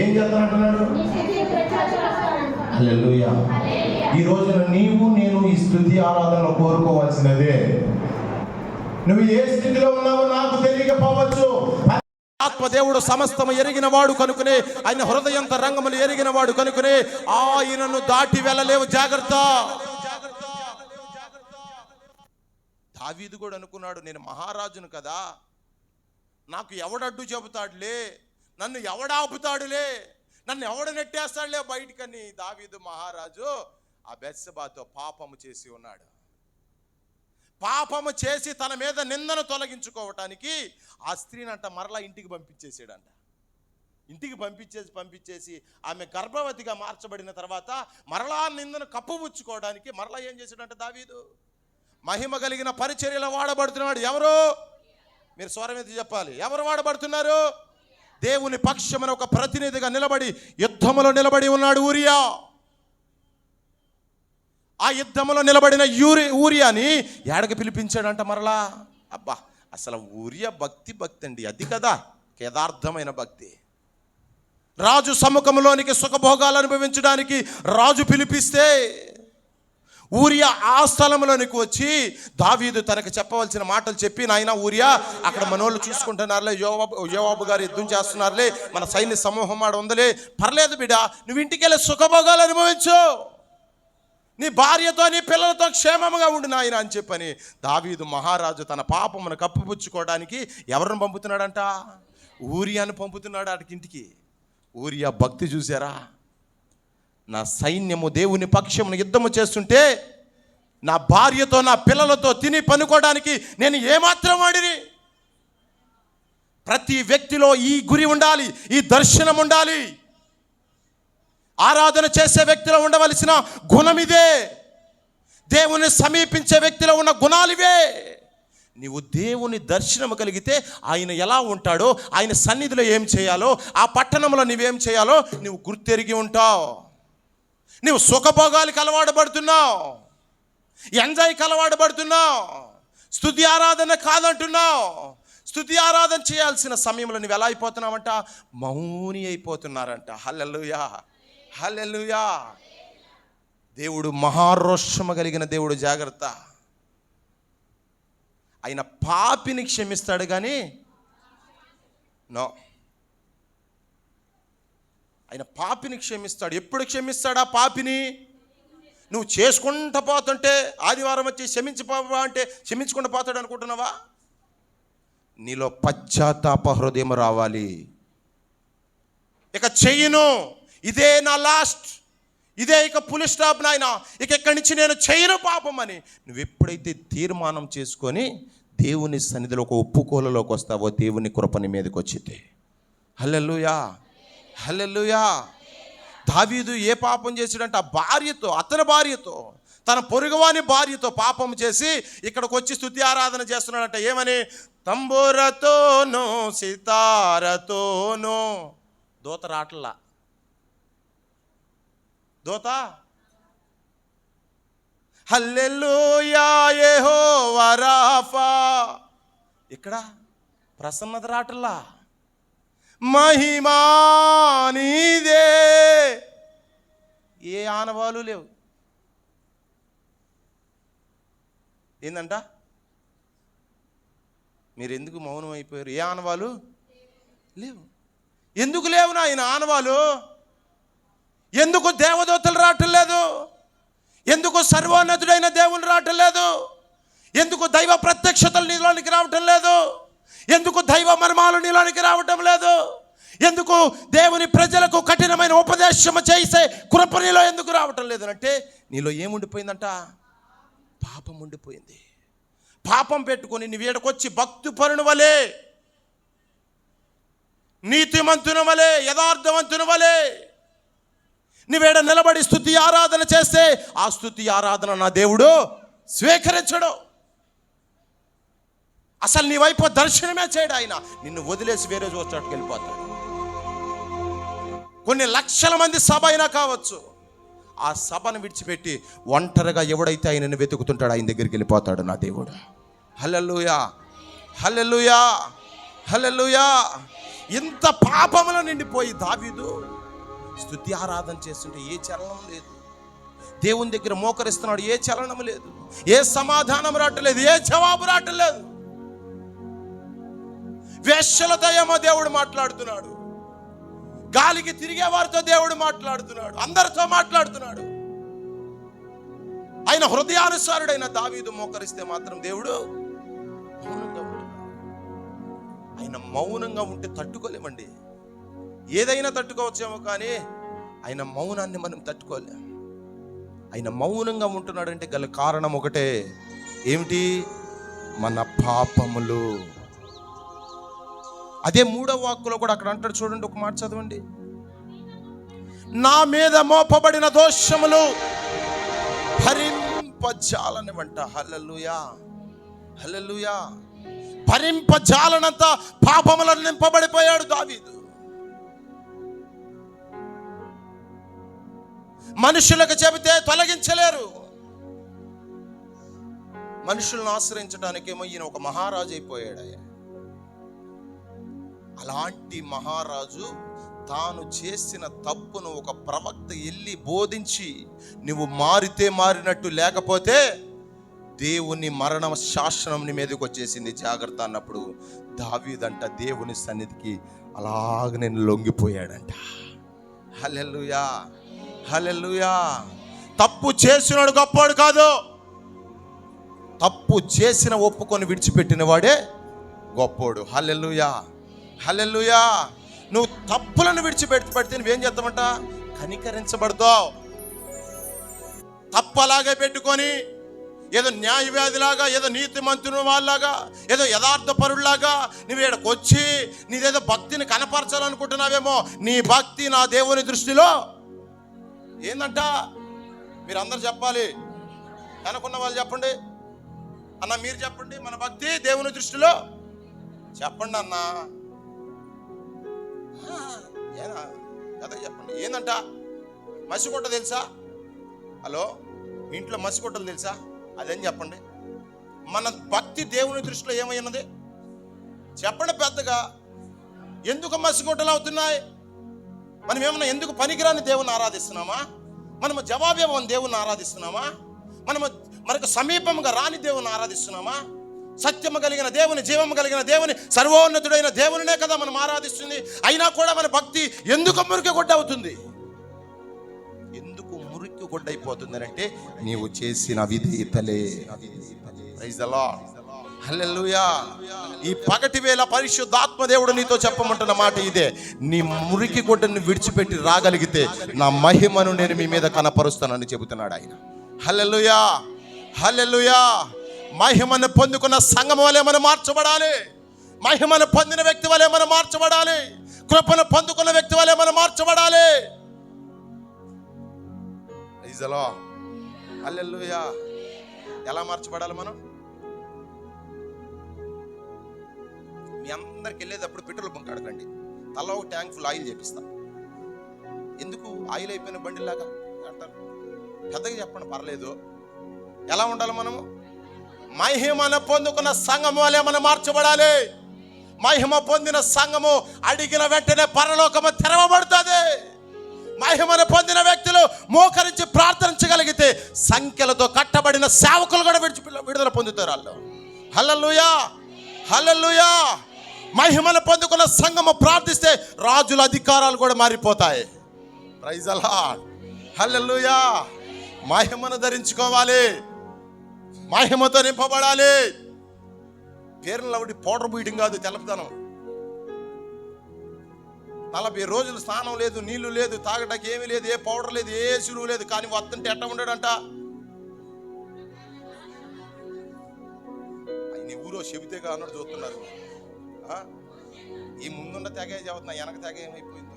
ఏం చేస్తానంటున్నాడు? హల్లెలూయా. ఈ రోజున నీవు నేను ఈ స్తుతి ఆరాధనలో కోరుకోవాల్సినదే. నువ్వు ఏ స్థితిలో ఉన్నావో నాకు తెలియకపోవచ్చు. ఆత్మదేవుడు సమస్తము ఎరిగిన వాడు కనుకనే, ఆయన హృదయంత రంగములు ఎరిగిన వాడు కనుకనే ఆయనను దాటి వెళ్ళలేవు. జాగ్రత్త. దావీదు కూడా అనుకున్నాడు, నేను మహారాజును కదా, నాకు ఎవడడ్డు చెబుతాడులే, నన్ను ఎవడాపుతాడులే, నన్ను ఎవడ నెట్టేస్తాడులే బయటికని దావీదు మహారాజు ఆ బెత్షెబాతో పాపము చేసి ఉన్నాడు. పాపము చేసి తన మీద నిందను తొలగించుకోవటానికి ఆ స్త్రీనంట మరలా ఇంటికి పంపించేసాడంట. ఇంటికి పంపించేసి ఆమె గర్భవతిగా మార్చబడిన తర్వాత మరలా నిందను కప్పుపుచ్చుకోవడానికి మరలా ఏం చేశాడంట దావీదు? మహిమ కలిగిన పరిచర్యలో వాడబడుతున్నాడు. ఎవరు? మీరు స్వరం ఎత్తి చెప్పాలి. ఎవరు వాడబడుతున్నారు? దేవుని పక్షమున ఒక ప్రతినిధిగా నిలబడి యుద్ధములో నిలబడి ఉన్నాడు ఊరియా. ఆ యుద్ధంలో నిలబడిన ఊరియాని ఏడకి పిలిపించాడంట మరలా. అబ్బా, అసలు ఊరియా భక్తి అండి, అది కదా యథార్థమైన భక్తి. రాజు సముఖంలోనికి సుఖభోగాలు అనుభవించడానికి రాజు పిలిపిస్తే ఊరియా ఆ స్థలంలోనికి వచ్చి దావీదు తనకు చెప్పవలసిన మాటలు చెప్పి, నాయన ఊరియా, అక్కడ మనోళ్ళు చూసుకుంటున్నారులే, యోవాబు గారు యుద్ధం చేస్తున్నారులే, మన సైన్య సమూహం ఆడ ఉందలే, పర్లేదు బిడ్డ, నువ్వు ఇంటికి వెళ్ళి సుఖభోగాలు అనుభవించు, నీ భార్యతో నీ పిల్లలతో క్షేమంగా ఉండు నాయన అని చెప్పని దావీదు మహారాజు తన పాపమును కప్పిపుచ్చుకోవడానికి ఎవరిని పంపుతున్నాడంట? ఊరియాను పంపుతున్నాడు ఆడికి ఇంటికి. ఊరియా భక్తి చూసారా? నా సైన్యము దేవుని పక్షమును యుద్ధము చేస్తుంటే నా భార్యతో నా పిల్లలతో తిని పనుకోవడానికి నేను ఏమాత్రం వాడిని? ప్రతి వ్యక్తిలో ఈ గురి ఉండాలి, ఈ దర్శనం ఉండాలి. ఆరాధన చేసే వ్యక్తిలో ఉండవలసిన గుణం ఇదే. దేవుని సమీపించే వ్యక్తిలో ఉన్న గుణాలు ఇవే. నీవు దేవుని దర్శనం కలిగితే ఆయన ఎలా ఉంటాడో, ఆయన సన్నిధిలో ఏం చేయాలో, ఆ పట్టణంలో నువ్వేం చేయాలో నువ్వు గుర్తెరిగి ఉంటావు. నువ్వు సుఖభోగాలకు అలవాటుపడుతున్నావు, ఎంజాయ్కి అలవాటుపడుతున్నావు, స్తుతి ఆరాధన కాదంటున్నావు. స్తుతి ఆరాధన చేయాల్సిన సమయంలో నువ్వు ఎలా అయిపోతున్నావంట? మౌని అయిపోతున్నారంట. హల్లెలూయా, హల్లెలూయా. దేవుడు మహారోషము కలిగిన దేవుడు. జాగ్రత్త. ఆయన పాపిని క్షమిస్తాడు కానీ నో, ఆయన పాపిని క్షమిస్తాడు. ఎప్పుడు క్షమిస్తాడు ఆ పాపిని? నువ్వు చేసుకుంటూ పోతుంటే ఆదివారం వచ్చి క్షమించిపోవా అంటే క్షమించుకుంటూ పోతాడు అనుకుంటున్నావా? నీలో పశ్చాత్తాప హృదయం రావాలి. ఇక చెయ్యను, ఇదే నా లాస్ట్, ఇదే ఇక పులి స్టాప్ నాయన, ఇక ఇక్కడి నుంచి నేను చేయను పాపం అని నువ్వు ఎప్పుడైతే తీర్మానం చేసుకొని దేవుని సన్నిధిలో ఒక ఒప్పుకోలలోకి వస్తావో దేవుని కృపని మీదకి వచ్చింది. హల్లెలూయా, హల్లెలూయా. దావీదు ఏ పాపం చేశాడంటే ఆ భార్యతో, అతని భార్యతో, తన పొరుగువాని భార్యతో పాపం చేసి ఇక్కడికి వచ్చి స్తుతి ఆరాధన చేస్తున్నాడంట. ఏమని? తంబూరతోనూ సితారతోనూ. దూత రాట్లా, దూత హల్లెలూయా యెహోవా రాఫా. ఇక్కడ ప్రసన్నత రాటల్లా, మహిమా నీదే. ఏ ఆనవాలు లేవు. ఏందంట? మీరు ఎందుకు మౌనం అయిపోయారు? ఏ ఆనవాలు లేవు. ఎందుకు లేవు నాయన ఆనవాలు? ఎందుకు దేవదూతలు రావటం లేదు? ఎందుకు సర్వోన్నతుడైన దేవుని రావటం లేదు? ఎందుకు దైవ ప్రత్యక్షతలు నీలోనికి రావటం లేదు? ఎందుకు దైవ మర్మాలు నీలోనికి రావటం లేదు? ఎందుకు దేవుని ప్రజలకు కఠినమైన ఉపదేశం చేసే కృప నీలో ఎందుకు రావటం లేదు అంటే నీలో ఏముండిపోయిందంట? పాపం ఉండిపోయింది. పాపం పెట్టుకొని నీ వీడకొచ్చి భక్తి పరుని వలే, నీతిమంతుని వలే, యథార్థవంతుని వలే నీవేడ నిలబడి స్తుతి ఆరాధన చేస్తే ఆ స్తుతి ఆరాధన నా దేవుడు స్వీకరించడు. అసలు నీ వైపు దర్శనమే చేయడు. ఆయన నిన్ను వదిలేసి వేరే చోటుకి వెళ్ళిపోతాడు. కొన్ని లక్షల మంది సభ అయినా కావచ్చు, ఆ సభను విడిచిపెట్టి ఒంటరిగా ఎవడైతే ఆయనను వెతుకుతుంటాడో ఆయన దగ్గరికి వెళ్ళిపోతాడు నా దేవుడు. హల్లెలూయా, హల్లెలూయా, హల్లెలూయా. ఇంత పాపములో నిండిపోయి దావీదు స్తుతి ఆరాధన చేస్తుంటే ఏ చలనం లేదు. దేవుని దగ్గర మోకరిస్తున్నాడు, ఏ చలనం లేదు, ఏ సమాధానం రావట్లేదు, ఏ జవాబు రావట్లేదు. వేశ్యలతో ఏమో దేవుడు మాట్లాడుతున్నాడు, గాలికి తిరిగే వారితో దేవుడు మాట్లాడుతున్నాడు, అందరితో మాట్లాడుతున్నాడు. ఆయన హృదయానుసారుడైన దావీదు మోకరిస్తే మాత్రం దేవుడు మౌనంగా ఉంటున్నాడు. ఆయన మౌనంగా ఉంటే తట్టుకోలేమండి. ఏదైనా తట్టుకోవచ్చేమో, కానీ ఆయన మౌనాన్ని మనం తట్టుకోలేం. ఆయన మౌనంగా ఉంటున్నాడంటే గల కారణం ఒకటే, ఏమిటి? మన పాపములు. అదే 3వ వాక్కులో కూడా అక్కడ అంటాడు చూడండి, ఒక మాట చదవండి. నా మీద మోపబడిన దోషములు భరింపజాలనివంట. హల్లెలూయా, హల్లెలూయా. భరింపజాలనంత పాపములను నింపబడిపోయాడు దావీదు. మనుషులకు చెబితే తొలగించలేరు. మనుషులను ఆశ్రయించడానికేమో ఈయన ఒక మహారాజు అయిపోయాడు. అలాంటి మహారాజు తాను చేసిన తప్పును ఒక ప్రవక్త వెళ్ళి బోధించి, నువ్వు మారితే మారినట్టు, లేకపోతే దేవుని మరణ శాసనం నీ మీదకి వచ్చేసింది, జాగ్రత్త అన్నప్పుడు దావీదంట దేవుని సన్నిధికి అలాగ నేను లొంగిపోయాడంట. హల్లెలూయా, హల్లెలూయా. తప్పు చేసినాడు గొప్పవాడు కాదు, తప్పు చేసిన ఒప్పుకొని విడిచిపెట్టిన వాడే గొప్పోడు. హల్లెలూయా, హల్లెలూయా. నువ్వు తప్పులను విడిచిపెడితే నువ్వేం చేస్తామంట? కనికరించబడతావు. తప్పు అలాగే పెట్టుకొని ఏదో న్యాయవాదిలాగా, ఏదో నీతిమంతుని వాళ్ళలాగా, ఏదో యథార్థ పరుల్లాగా నువ్వు ఇక్కడికి వచ్చి నీదేదో భక్తిని కనపరచాలనుకుంటున్నావేమో. నీ భక్తి నా దేవుని దృష్టిలో ఏందంట? మీరు అందరు చెప్పాలి, వెనకున్న వాళ్ళు చెప్పండి అన్న, మీరు చెప్పండి. మన భక్తి దేవుని దృష్టిలో చెప్పండి అన్న, చెప్పండి. ఏందంట? మసిగుడ్డ తెలుసా? హలో, మీ ఇంట్లో మసిగుడ్డలు తెలుసా? అదేం చెప్పండి. మన భక్తి దేవుని దృష్టిలో ఏమైనది చెప్పండి పెద్దగా. ఎందుకు మసిగుడ్డలు అవుతున్నాయి? మనం ఏమన్నా ఎందుకు పనికిరాని దేవుని ఆరాధిస్తున్నామా? మనము జవాబేమని దేవుని ఆరాధిస్తున్నామా? మనకు సమీపంగా రాని దేవుని ఆరాధిస్తున్నామా? సత్యము కలిగిన దేవుని, జీవము కలిగిన దేవుని, సర్వోన్నతుడైన దేవునినే కదా మనం ఆరాధిస్తుంది. అయినా కూడా మన భక్తి ఎందుకు మురికి గుడ్డ అవుతుంది? ఎందుకు మురికి గుడ్డ అయిపోతుంది అంటే నీవు చేసిన విధేయతలే. ప్రైజ్ ది లార్డ్, హల్లెలూయా. ఈ పగటి వేళ పరిశుద్ధాత్మ దేవుడు నీతో చెప్పమంటున్న మాట ఇదే. నీ మురికి గుడ్డని విడిచిపెట్టి రాగలిగితే నా మహిమను నేను మీ మీద కనపరుస్తానని చెబుతున్నాడు ఆయన. హల్లెలూయా, హల్లెలూయా. మహిమను పొందుకున్న సంఘం వలె మనం మార్చబడాలి. మహిమను పొందిన వ్యక్తి వలె మనం మార్చబడాలి. కృపను పొందుకున్న వ్యక్తి వలె మనం మార్చబడాలి. ప్రైజ్ ది లార్డ్, హల్లెలూయా. ఎలా మార్చబడాలి మనం? మీ అందరికి వెళ్ళేటప్పుడు పెట్రోల్ బంక్ అడగండి, తల ఒక ట్యాంక్ ఫుల్ ఆయిల్ చేపిస్తా. ఎందుకు? ఆయిల్ అయిపోయిన బండిలాగా అంటారు. పెద్దగా చెప్పండి, పర్లేదు. ఎలా ఉండాలి మనము? మహిమను పొందుకున్న సంఘము వలె మనం మార్చబడాలి. మహిమ పొందిన సంఘము అడిగిన వెంటనే పరలోకము తెరవబడుతుంది. మహిమను పొందిన వ్యక్తులు మోకరించి ప్రార్థించగలిగితే సంఖ్యలతో కట్టబడిన సేవకులు కూడా విడుదల పొందుతారు వాళ్ళు. హల్లెలూయా, హల్లెలూయా. మహిమను పొందుకున్న సంఘము ప్రార్థిస్తే రాజుల అధికారాలు కూడా మారిపోతాయి. ప్రైజ్ ది లార్డ్, హల్లెలూయా. మహిమను ధరించుకోవాలి, మహిమతో నింపబడాలి. పేరులో ఒకటి పౌడర్ బీయడం కాదు, తెలపదనం. 40 రోజులు స్నానం లేదు, నీళ్లు లేదు, తాగడానికి ఏమీ లేదు, ఏ పౌడర్ లేదు, ఏ సులువు లేదు. కానీ వస్తుంటే ఎట్ట ఉండడంట? ఆయన ఊరో చెబితేగా అన్నట్టు చూస్తున్నారు. ఈ ముందున్న తెగ చదువుతున్నా, వెనక తెగ ఏమైపోయిందో.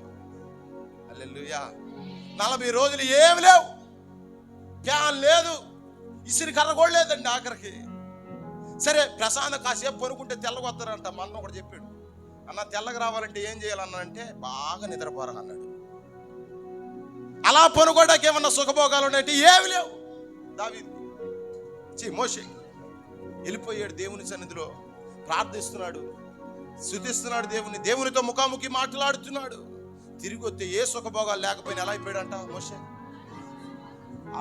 హల్లెలూయా. 40 రోజులు ఏమి లేవు, ఫ్యాన్ లేదు, ఇసిరి కర్ర కూడా లేదండి ఆఖరికి. సరే ప్రశాంత కాసేపు పనుకుంటే తెల్లగొస్తారంట. మన ఒకటి చెప్పాడు, అన్న తెల్లగా రావాలంటే ఏం చేయాలన్నా అంటే బాగా నిద్రపోరా అన్నాడు. అలా పనుకోవడానికి ఏమన్నా సుఖభోగాలు ఉన్నాయంటే ఏమి లేవు. దావీదు మోషే వెళ్ళిపోయాడు, దేవుని సన్నిధిలో ప్రార్థిస్తున్నాడు. స్తుతిస్తున్నాడు దేవునితో ముఖాముఖి మాట్లాడుతున్నాడు. తిరిగి వస్తే ఏ సుఖభోగాలు లేకపోయినా ఎలా అయిపోయాడంట మోషే.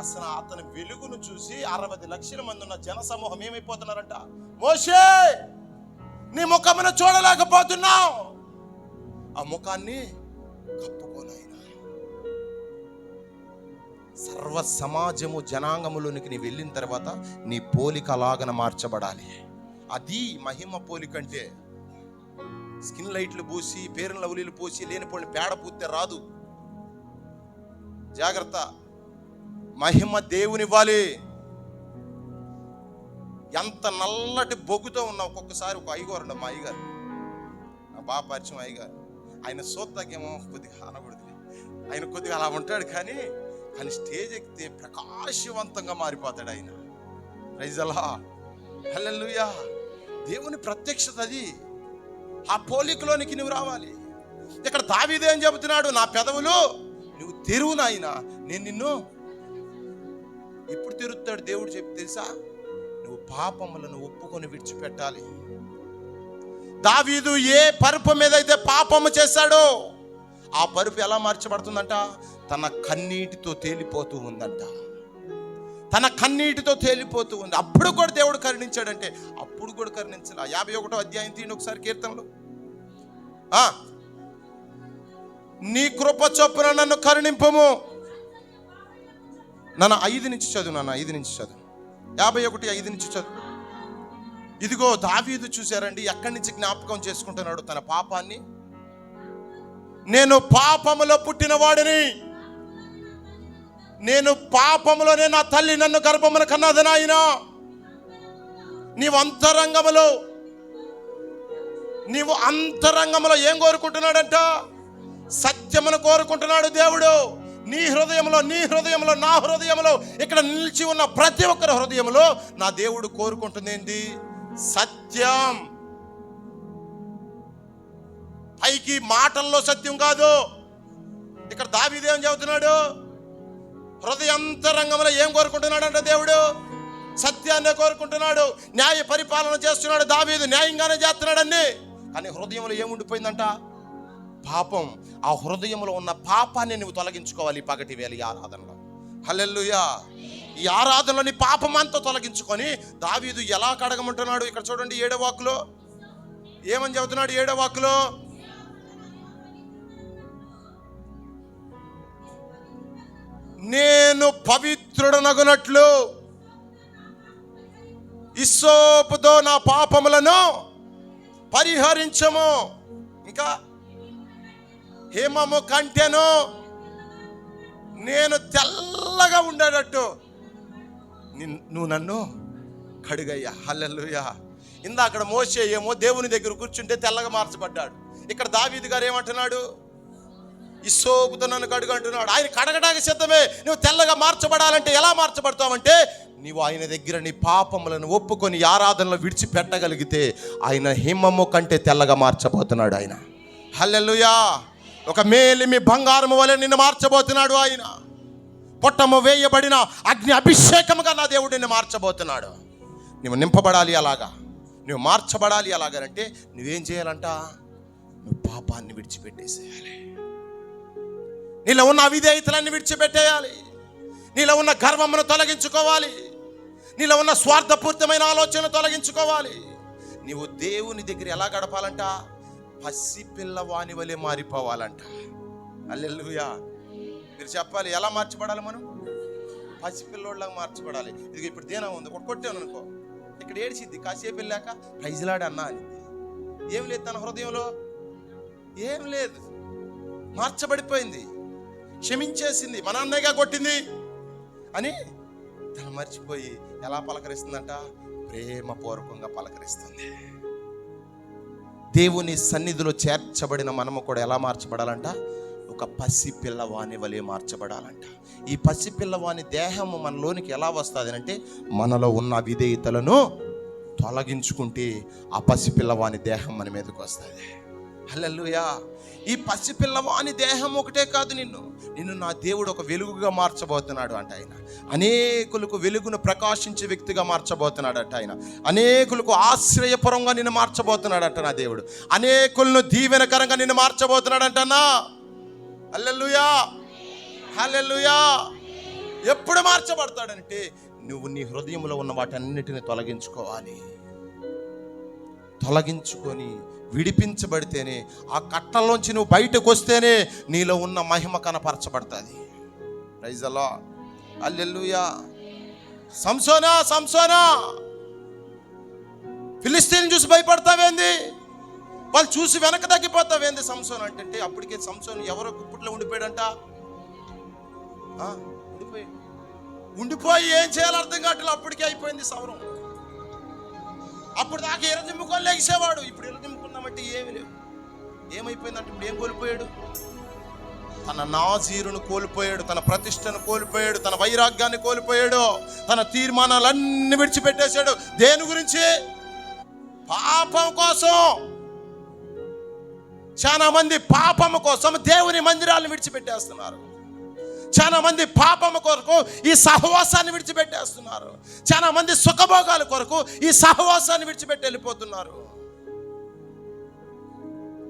అసలు అతని వెలుగును చూసి 60 లక్షల మంది ఉన్న జన సమూహం ఏమైపోతున్నారంట, మోషే నీ ముఖమును చూడలేకపోతున్నావు, ఆ ముఖాన్ని కప్పుకోనాయన. సర్వ సమాజము జనాంగములోనికి నీ వెళ్ళిన తర్వాత నీ పోలిక అలాగన మార్చబడాలి. అది మహిమ పోలికంటే. స్కిన్ లైట్లు పూసి పేరుల ఉలీలు పూసి లేనిపోయిన పేడ పూస్తే రాదు. జాగ్రత్త. మహిమ దేవునివ్వాలి. ఎంత నల్లటి బొగ్గుతో ఉన్న ఒక్కొక్కసారి ఒక అయ్యగారు మా అయ్యగారు, నా బాగా పరిచయం అయ్యగారు, ఆయన సోత్తాకేమో కొద్దిగా అనకూడదు, ఆయన కొద్దిగా అలా ఉంటాడు, కానీ స్టేజ్ ఎక్కితే ప్రకాశవంతంగా మారిపోతాడు ఆయన. ప్రైజ్ ది లార్డ్, హల్లెలూయా. దేవుని ప్రత్యక్షత అది. ఆ పోలికలోనికి నువ్వు రావాలి. ఇక్కడ దావీదు ఏం చెబుతున్నాడు, నా పెదవులు నువ్వు తెరువు నాయనా, నేను నిన్ను. ఎప్పుడు తెరుస్తాడు దేవుడు చెప్పి తెలుసా, నువ్వు పాపములను ఒప్పుకొని విడిచిపెట్టాలి. దావీదు ఏ పరుపు మీద అయితే పాపము చేశాడో ఆ పరుపు ఎలా మార్చబడుతుందంట, తన కన్నీటితో తేలిపోతూ ఉందంట. తన కన్నీటితో తేలిపోతూ ఉంది. అప్పుడు కూడా దేవుడు కరుణించాడంటే, అప్పుడు కూడా కరుణించాలి. 51వ అధ్యాయం తీయండి ఒకసారి కీర్తనలు. నీ కృప చొప్పున నన్ను కరుణింపము. నన్ను 5 నుంచి చదువు, నన్ను 5 నుంచి చదువు. 51:5 నుంచి చదువు. ఇదిగో దావీదు చూశారండి ఎక్కడి నుంచి జ్ఞాపకం చేసుకుంటున్నాడు తన పాపాన్ని. నేను పాపములో పుట్టిన వాడిని, నేను పాపములోనే నా తల్లి నన్ను గర్భమున కన్నది నాయన. నీవు అంతరంగములో ఏం కోరుకుంటున్నాడంట, సత్యమును కోరుకుంటున్నాడు దేవుడు. నీ హృదయంలో నా హృదయంలో, ఇక్కడ నిలిచి ఉన్న ప్రతి ఒక్కరి హృదయంలో నా దేవుడు కోరుకుంటుంది ఏంది, సత్యం. పైకి మాటల్లో సత్యం కాదు. ఇక్కడ దావీదు ఏం చెబుతున్నాడు, హృదయాంతరంగంలో ఏం కోరుకుంటున్నాడంటే దేవుడు సత్యాన్ని కోరుకుంటున్నాడు. న్యాయ పరిపాలన చేస్తున్నాడు దావీదు, న్యాయంగానే చేస్తున్నాడన్ని. కానీ హృదయంలో ఏముండిపోయిందంట, పాపం. ఆ హృదయంలో ఉన్న పాపాన్ని నువ్వు తొలగించుకోవాలి పగటి వేళ ఈ ఆరాధనలో. హల్లెలూయా. ఈ ఆరాధనలో నీ పాపం అంతా తొలగించుకొని దావీదు ఎలా కడగమంటున్నాడు. ఇక్కడ చూడండి 7వ వాక్యలో ఏమని చెబుతున్నాడు. 7వ వాక్యలో నేను పవిత్రుడనగునట్లు హిస్సోపుతో నా పాపములను పరిహరించము. ఇంకా హిమము కంటెను నేను తెల్లగా ఉండేటట్టు నువ్వు నన్ను కడుగయ్యా. హల్లెలూయా. అక్కడ మోషే ఏమో దేవుని దగ్గర కూర్చుంటే తెల్లగా మార్చబడ్డాడు. ఇక్కడ దావీదు గారు ఏమంటున్నాడు, హిస్సోపుతో నన్ను కడుగు అంటున్నాడు. ఆయన కడగడానికి సిద్ధమే. నువ్వు తెల్లగా మార్చబడాలంటే ఎలా మార్చబడతావంటే, నీవు ఆయన దగ్గర నీ పాపములను ఒప్పుకొని ఆరాధనలో విడిచిపెట్టగలిగితే ఆయన హిమము కంటే తెల్లగా మార్చబోతున్నాడు ఆయన. హల్లెలూయా. ఒక మేలిమి బంగారము వలె నిన్ను మార్చబోతున్నాడు ఆయన. పొట్టము వేయబడిన అగ్ని అభిషేకముగా నా దేవుడు నిన్ను మార్చబోతున్నాడు. నువ్వు నింపబడాలి అలాగా, నువ్వు మార్చబడాలి అలాగనంటే నువ్వేం చేయాలంట, నువ్వు పాపాన్ని విడిచిపెట్టేసేయాలి. నీలో ఉన్న అవిధేయతలన్నీ విడిచిపెట్టేయాలి. నీలో ఉన్న గర్వమును తొలగించుకోవాలి. నీలో ఉన్న స్వార్థపూరితమైన ఆలోచన తొలగించుకోవాలి. నీవు దేవుని దగ్గర ఎలా గడపాలంట, పసిపిల్లవాని వలె మారిపోవాలంట. హల్లెలూయా. మీరు చెప్పాలి ఎలా మార్చబడాలి, మనం పసిపిల్లోళ్ళగా మార్చబడాలి. ఇది ఇప్పుడు దేనా ఉంది, ఒక కొట్టాను అనుకో, ఇక్కడ ఏడ్చిద్ది, కాసేపు వెళ్ళాక ప్రైజ్లాడు అన్నా అనిద్ది. ఏం లేదు తన హృదయంలో, ఏం లేదు, మార్చబడిపోయింది, క్షమించేసింది, మన అన్నయ్యగా కొట్టింది అని తను మర్చిపోయి ఎలా పలకరిస్తుందంట, ప్రేమపూర్వకంగా పలకరిస్తుంది. దేవుని సన్నిధిలో చేర్చబడిన మనము కూడా ఎలా మార్చబడాలంట, ఒక పసి పిల్లవాని వలె మార్చబడాలంట. ఈ పసి పిల్లవాని దేహము మనలోనికి ఎలా వస్తుంది అంటే, మనలో ఉన్న విధేయతలను తొలగించుకుంటే ఆ పసి పిల్లవాని దేహం మన మీదకి వస్తుంది. హల్లెలూయా. ఈ పసి పిల్లవాని దేహం ఒకటే కాదు, నిన్ను నిన్ను నా దేవుడు ఒక వెలుగుగా మార్చబోతున్నాడు అంట ఆయన. అనేకులకు వెలుగును ప్రకాశించే వ్యక్తిగా మార్చబోతున్నాడు అంట ఆయన. అనేకులకు ఆశ్రయపురంగా నిన్ను మార్చబోతున్నాడు అంట నా దేవుడు. అనేకులను దీవెనకరంగా నిన్ను మార్చబోతున్నాడు అంటన్నా. హల్లెలూయా, హల్లెలూయా. ఎప్పుడు మార్చబడతాడంటే నువ్వు నీ హృదయంలో ఉన్న వాటన్నిటిని తొలగించుకోవాలి. తొలగించుకొని విడిపించబడితేనే, ఆ కట్టల్లోంచి నువ్వు బయటకు వస్తేనే నీలో ఉన్న మహిమ కనపరచబడుతుంది. ప్రైజ్ ది లార్డ్, హల్లెలూయా. సంసోనా, సంసోనా, ఫిలిష్తీయులను చూసి భయపడతావేంది? వాళ్ళు చూసి వెనక తగ్గిపోతావేంది? సంసోన్ అంటే అప్పటికే సంసోన్ ఎవరో గుప్పట్లో ఉండిపోయాడంట. ఉండిపోయి ఏం చేయాలో అర్థం కావట్లేదు. అప్పటికే అయిపోయింది సౌరం. అప్పుడు దాకా ఎర్రజిమ్ముకొని లేచేవాడు. ఇప్పుడు ఎర్రజిమ్ముకున్నామంటే ఏమి లేవు. ఏమైపోయిందంటే ఇప్పుడు ఏం కోల్పోయాడు? తన నాజీరును కోల్పోయాడు, తన ప్రతిష్టను కోల్పోయాడు, తన వైరాగ్యాన్ని కోల్పోయాడు, తన తీర్మానాలన్నీ విడిచిపెట్టేశాడు. దేని గురించి? పాపం కోసం. చాలా మంది పాపం కోసం దేవుని మందిరాలను విడిచిపెట్టేస్తున్నారు. చాలా మంది పాపం కొరకు ఈ సహవాసాన్ని విడిచిపెట్టేస్తున్నారు. చాలా మంది సుఖభోగాల కొరకు ఈ సహవాసాన్ని విడిచిపెట్టి వెళ్ళిపోతున్నారు.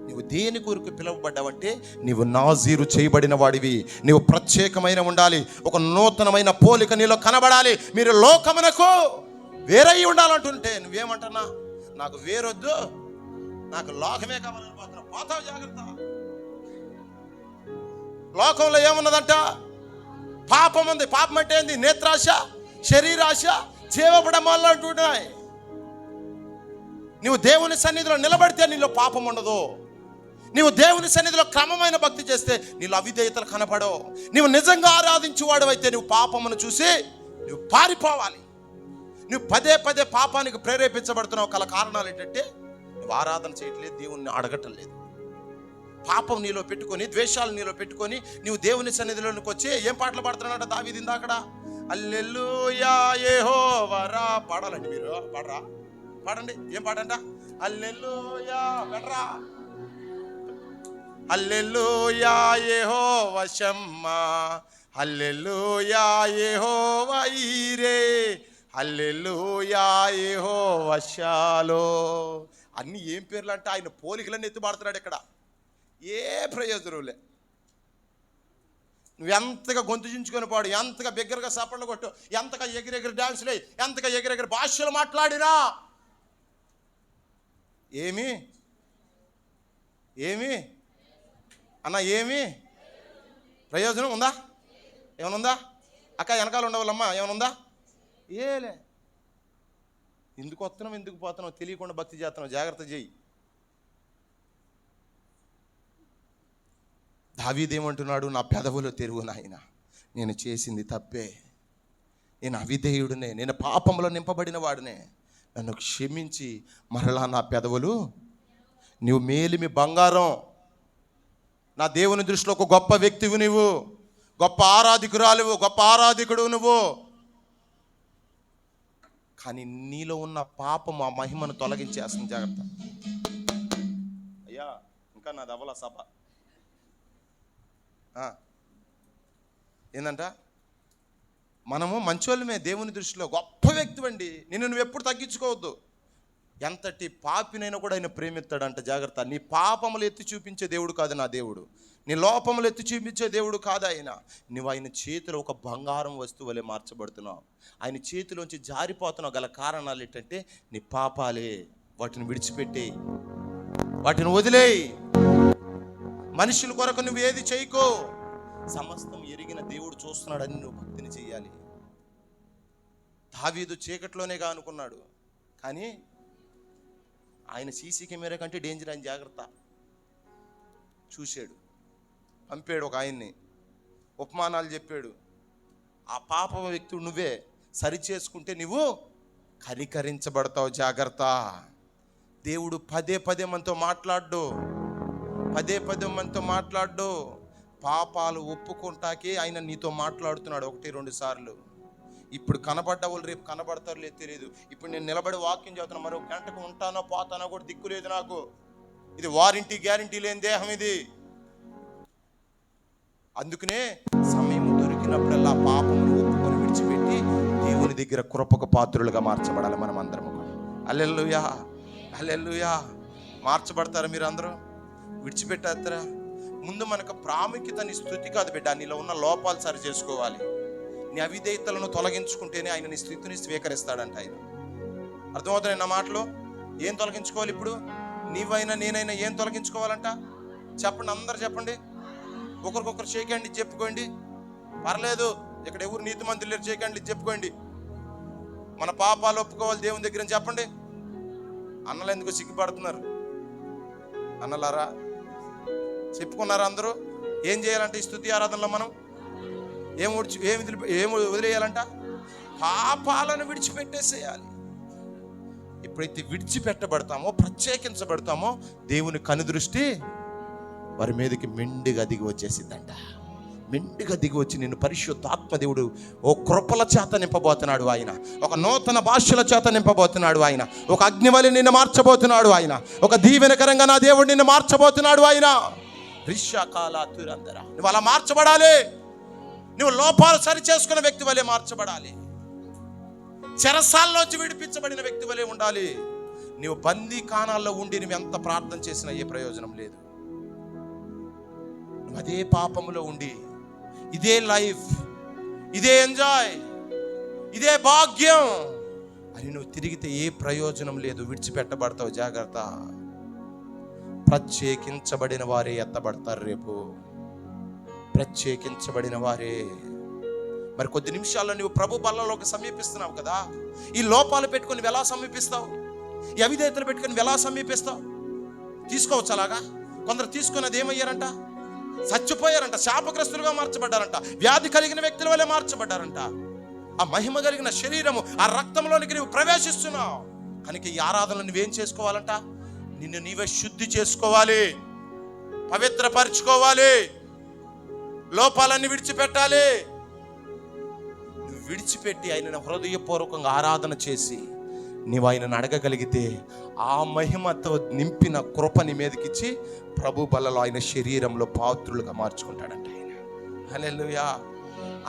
నువ్వు దేని కొరకు పిలువబడ్డావంటే నీవు నాజీరు చేయబడిన వాడివి. నీవు ప్రత్యేకమైన ఉండాలి. ఒక నూతనమైన పోలిక నీలో కనబడాలి. మీరు లోకమునకు వేరై ఉండాలంటుంటే నువ్వేమంటున్నా? నాకు వేరొద్దు, నాకు లోకమే కావాలని పోతున్నా. పోతావు, జాగ్రత్త. లోకంలో ఏమున్నదంట? పాపం ఉంది. పాపం అంటే ఏంది? నేత్రాశ, శరీరాశ, జీవపడమాలు అంటున్నాయి. నువ్వు దేవుని సన్నిధిలో నిలబడితే నీలో పాపం ఉండదు. నీవు దేవుని సన్నిధిలో క్రమమైన భక్తి చేస్తే నీలో అవిధేయతలు కనపడవు. నీవు నిజంగా ఆరాధించేవాడు అయితే నువ్వు పాపమును చూసి నువ్వు పారిపోవాలి. నువ్వు పదే పదే పాపానికి ప్రేరేపించబడుతున్నావు. గల కారణాలు ఏంటంటే నువ్వు ఆరాధన చేయట్లేదు, దేవుణ్ణి అడగటం లేదు. పాపం నీలో పెట్టుకొని, ద్వేషాలు నీలో పెట్టుకొని నీవు దేవుని సన్నిధిలోనికి వచ్చి ఏం పాటలు పాడుతున్నాడ దావీదు ఇందాకడ? హల్లెలూయా యెహోవా. పాడాలండి మీరు, పాడరా? పాడండి. ఏం పాడంట? హల్లెలూయా, పాడరా. హల్లెలూయా యెహోవా షమ్మా, హల్లెలూయా యెహోవా ఈరే, హల్లెలూయా యెహోవా షాలో. అన్ని ఏం పేర్లు అంటే ఆయన పోలికలన్నీ ఎత్తుబాడుతున్నాడు ఇక్కడ. ఏ ప్రయోజనంలే. నువ్వు ఎంతగా గొంతు చించుకొని పాడు, ఎంతగా బిగ్గరగా సపట్లు కొట్టు, ఎంతగా ఎగిరెగిరి డాన్సులు, ఎంతగా ఎగిరెగిరి భాషలు మాట్లాడినా ఏమి ఏమి అన్న, ఏమి ప్రయోజనం ఉందా? ఏమనుందా? అక్క వెనకాల ఉండవాలమ్మా, ఏమనుందా? ఏలే. ఎందుకు వస్తున్నావు, ఎందుకు పోతున్నావు తెలియకుండా భక్తి చేస్తున్నావు. జాగ్రత్త చేయి. దావీదేమంటున్నాడు? నా పెదవులు తెరువు నాయన, నేను చేసింది తప్పే, నేను అవిధేయుడినే, నేను పాపంలో నింపబడిన వాడినే, నన్ను క్షమించి మరలా నా పెదవులు. నువ్వు మేలిమి బంగారం. నా దేవుని దృష్టిలో ఒక గొప్ప వ్యక్తివి నువ్వు, గొప్ప ఆరాధికురాలువు, గొప్ప ఆరాధికుడు నువ్వు. కానీ నీలో ఉన్న పాపం ఆ మహిమను తొలగించేస్తుంది. జాగ్రత్త. అయ్యా ఇంకా నాది అవ్వల సభ. ఏందంట? మనము మంచోళ్ళమే దేవుని దృష్టిలో, గొప్ప వ్యక్తి అండి. నిన్ను నువ్వు ఎప్పుడు తగ్గించుకోవద్దు. ఎంతటి పాపినైనా కూడా ఆయన ప్రేమిస్తాడంట. జాగ్రత్త. నీ పాపములు ఎత్తి చూపించే దేవుడు కాదు నా దేవుడు. నీ లోపములు ఎత్తి చూపించే దేవుడు కాదు ఆయన. నువ్వు ఆయన చేతిలో ఒక బంగారం వస్తువులే మార్చబడుతున్నావు. ఆయన చేతిలోంచి జారిపోతున్నావు. గల కారణాలు ఏంటంటే నీ పాపాలే. వాటిని విడిచిపెట్టి, వాటిని వదిలేయి. మనుషుల కొరకు నువ్వు ఏది చేయకో. సమస్తం ఎరిగిన దేవుడు చూస్తున్నాడని నువ్వు భక్తిని చెయ్యాలి. దావీదు చీకట్లోనేగా అనుకున్నాడు, కానీ ఆయన సీసీ కెమెరా కంటే డేంజర్ అని జాగ్రత్త. చూశాడు, పంపాడు ఒక ఆయన్ని, ఉపమానాలు చెప్పాడు. ఆ పాప వ్యక్తుడు నువ్వే. సరి చేసుకుంటే నువ్వు కనికరించబడతావు. జాగ్రత్త. దేవుడు పదే పదే మనతో మాట్లాడు, పదే పదే మనతో మాట్లాడు. పాపాలు ఒప్పుకుంటాకే ఆయన నీతో మాట్లాడుతున్నాడు 1-2 సార్లు. ఇప్పుడు కనబడ్డ వాళ్ళు రేపు కనబడతారు లేదు తెలియదు. ఇప్పుడు నేను నిలబడి వాక్యం చదువుతున్నా, మరో గంటకు ఉంటానో పోతానో కూడా దిక్కు లేదు నాకు. ఇది వారంటీ గ్యారంటీ లేని దేహం ఇది. అందుకనే సమయం దొరికినప్పుడల్లా పాపమును ఒప్పుకొని విడిచిపెట్టి దేవుని దగ్గర కృపకు పాత్రులుగా మార్చబడాలి మనం అందరము. హల్లెలూయా, హల్లెలూయా. మార్చబడతారా మీరు అందరూ? విడిచిపెట్టేస్తారా? ముందు మనకు ప్రాముఖ్యతని స్థుతి కాదు బిడ్డ, నీలో ఉన్న లోపాలు సరి చేసుకోవాలి. నీ అవిధేయతలను తొలగించుకుంటేనే ఆయన నీ స్థితిని స్వీకరిస్తాడంట. ఆయన అర్థమవుతుంది నా మాటలో? ఏం తొలగించుకోవాలి ఇప్పుడు? నీవైనా నేనైనా ఏం తొలగించుకోవాలంట? చెప్పండి, అందరు చెప్పండి. ఒకరికొకరు షేక్ హ్యాండ్ చెప్పుకోండి. పర్లేదు, ఇక్కడ ఎవరు నీతిమంతులు లేరు, షేక్ హ్యాండ్ చెప్పుకోండి. మన పాపాలు ఒప్పుకోవాలి దేవుని దగ్గర అని చెప్పండి. అన్నలు ఎందుకు సిగ్గుపడుతున్నారు? అన్నలారా చెప్పుకున్నారా అందరూ? ఏం చేయాలంటే ఈ స్తుతి ఆరాధనలో మనం ఏం వదిలేయాలంట? పాపాలను విడిచిపెట్టేసేయాలి. ఎప్పుడైతే విడిచిపెట్టబడతామో, ప్రత్యేకించబడతామో, దేవుని కనుదృష్టి వారి మీదకి మెండుగా దిగి వచ్చేసిందంట. మెండుగా దిగి వచ్చి నిన్ను పరిశుద్ధాత్మ దేవుడు ఓ కృపల చేత నింపబోతున్నాడు ఆయన. ఒక నూతన భాషల చేత నింపబోతున్నాడు ఆయన. ఒక అగ్నివలి నిన్ను మార్చబోతున్నాడు ఆయన. ఒక దీవెనకరంగా నా దేవుడు నిన్ను మార్చబోతున్నాడు ఆయన. నువ్వు అలా మార్చబడాలి. నువ్వు లోపాలు సరి చేసుకున్న వ్యక్తి వలె మార్చబడాలి. చెరసాల్లోంచి విడిపించబడిన వ్యక్తి వలె ఉండాలి. నువ్వు బందీ కాణాల్లో ఉండి నువ్వు ఎంత ప్రార్థన చేసినా ఏ ప్రయోజనం లేదు. నువ్వు అదే పాపములో ఉండి ఇదే లైఫ్, ఇదే ఎంజాయ్, ఇదే భాగ్యం అని నువ్వు తిరిగితే ఏ ప్రయోజనం లేదు. విడిచిపెట్టబడతావు, జాగ్రత్త. ప్రత్యేకించబడిన వారే ఎత్తబడతారు రేపు. ప్రత్యేకించబడిన వారే. మరి కొద్ది నిమిషాల్లో నువ్వు ప్రభు బల్లలోకి సమీపిస్తున్నావు కదా. ఈ లోపాలు పెట్టుకొని నువ్వు ఎలా సమీపిస్తావు? ఈ అవిధేయతలు పెట్టుకొని నువ్వు ఎలా సమీపిస్తావు? తీసుకోవచ్చు అలాగా. కొందరు తీసుకుని అది ఏమయ్యారంట? చచ్చిపోయారంట, శాపగ్రస్తులుగా మార్చబడ్డారంట, వ్యాధి కలిగిన వ్యక్తుల వల్లే మార్చబడ్డారంట. ఆ మహిమ కలిగిన శరీరము, ఆ రక్తంలోనికి నువ్వు ప్రవేశిస్తున్నావు కనుక ఈ ఆరాధనలు నువ్వేం చేసుకోవాలంట? నిన్ను నీవే శుద్ధి చేసుకోవాలి, పవిత్రపరచుకోవాలి, లోపాలన్నీ విడిచిపెట్టాలి. నువ్వు విడిచిపెట్టి ఆయనను హృదయపూర్వకంగా ఆరాధన చేసి నీవు ఆయనను అడగగలిగితే ఆ మహిమతో నింపిన కృపని మీదకిచ్చి ప్రభు బలలో ఆయన శరీరంలో పాత్రులుగా మార్చుకుంటాడంట ఆయన. హల్లెలూయా.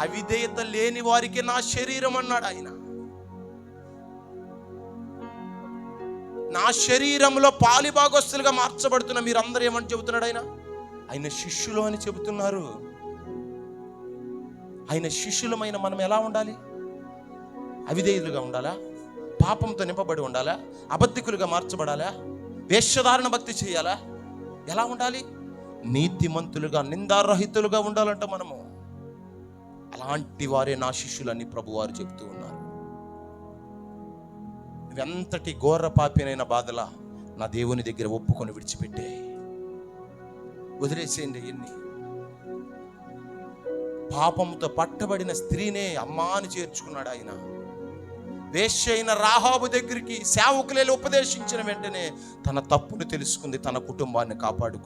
అవిధేయత లేని వారికి నా శరీరం అన్నాడు ఆయన. నా శరీరంలో పాలిభాగస్తులుగా మార్చబడుతున్న మీరందరూ ఏమని చెబుతున్నాడు ఆయన? ఆయన శిష్యులు అని చెబుతున్నారు. ఆయన శిష్యులమైన మనం ఎలా ఉండాలి? అవిధేయులుగా ఉండాలా? పాపంతో నింపబడి ఉండాలా? అబద్ధికులుగా మార్చబడాలా? వేషధారణ భక్తి చేయాలా? ఎలా ఉండాలి? నీతిమంతులుగా, నిందారహితులుగా ఉండాలంట మనము. అలాంటి వారే నా శిష్యులని ప్రభువారు చెబుతూ ఉన్నారు. నువ్వెంతటి ఘోర పాపినైన బాధలా నా దేవుని దగ్గర ఒప్పుకొని విడిచిపెట్టే వదిలేసేయండి. ఎన్ని పాపంతో పట్టబడిన స్త్రీనే అమ్మా అని చేర్చుకున్నాడు ఆయన. వేశ్య అయిన రాహాబు దగ్గరికి సేవకులు ఉపదేశించిన వెంటనే తన తప్పును తెలుసుకుంది, తన కుటుంబాన్ని కాపాడు